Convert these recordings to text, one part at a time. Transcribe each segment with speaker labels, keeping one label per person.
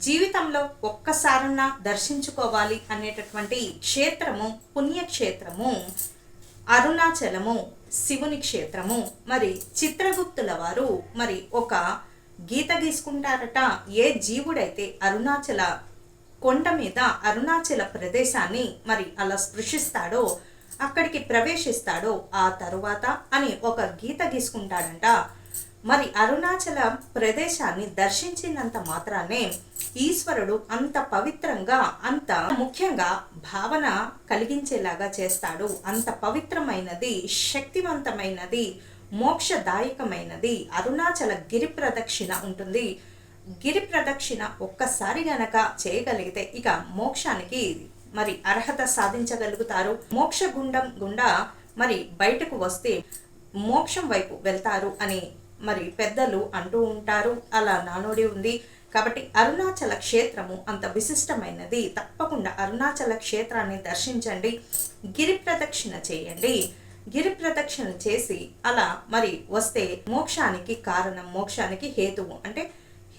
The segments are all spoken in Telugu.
Speaker 1: జీవితంలో ఒక్కసారన్నా దర్శించుకోవాలి అనేటటువంటి క్షేత్రము, పుణ్యక్షేత్రము అరుణాచలము, శివుని క్షేత్రము. మరి చిత్రగుప్తుల వారు మరి ఒక గీత గీసుకుంటారట. ఏ జీవుడైతే అరుణాచల కొండ మీద అరుణాచల ప్రదేశాన్ని మరి అలా స్పృశిస్తాడో, అక్కడికి ప్రవేశిస్తాడో ఆ తరువాత అని ఒక గీత గీసుకుంటాడంట. మరి అరుణాచల ప్రదేశాన్ని దర్శించినంత మాత్రానే ఈశ్వరుడు అంత పవిత్రంగా, అంత ముఖ్యంగా భావన కలిగించేలాగా చేస్తాడు. అంత పవిత్రమైనది, శక్తివంతమైనది, మోక్షదాయకమైనది అరుణాచల గిరి ప్రదక్షిణ ఉంటుంది. గిరి ప్రదక్షిణ ఒక్కసారి గనక చేయగలిగితే ఇక మోక్షానికి మరి అర్హత సాధించగలుగుతారు. మోక్ష గుండం గుండా మరి బయటకు వస్తే మోక్షం వైపు వెళ్తారు అని మరి పెద్దలు అంటూ ఉంటారు. అలా నానుడి ఉంది. కాబట్టి అరుణాచల క్షేత్రము అంత విశిష్టమైనది. తప్పకుండా అరుణాచల క్షేత్రాన్ని దర్శించండి, గిరి ప్రదక్షిణ చేయండి. గిరి ప్రదక్షిణ చేసి అలా మరి వస్తే మోక్షానికి కారణం, మోక్షానికి హేతువు అంటే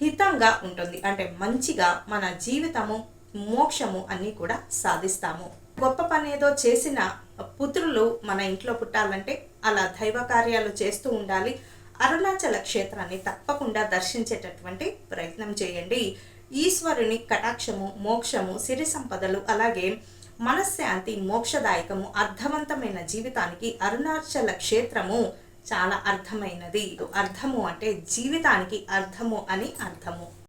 Speaker 1: హితంగా ఉంటుంది. అంటే మంచిగా మన జీవితము, మోక్షము అన్నీ కూడా సాధిస్తాము. గొప్ప పని ఏదో చేసిన పుత్రులు మన ఇంట్లో పుట్టాలంటే అలా దైవ కార్యాలు చేస్తూ ఉండాలి. అరుణాచల క్షేత్రాన్ని తప్పకుండా దర్శించేటటువంటి ప్రయత్నం చేయండి. ఈశ్వరుని కటాక్షము, మోక్షము, సిరి సంపదలు, అలాగే మనశ్శాంతి, మోక్షదాయకము, అర్థవంతమైన జీవితానికి అరుణాచల క్షేత్రము చాలా అర్థమైనది. అర్థము అంటే జీవితానికి అర్థము అని అర్థము.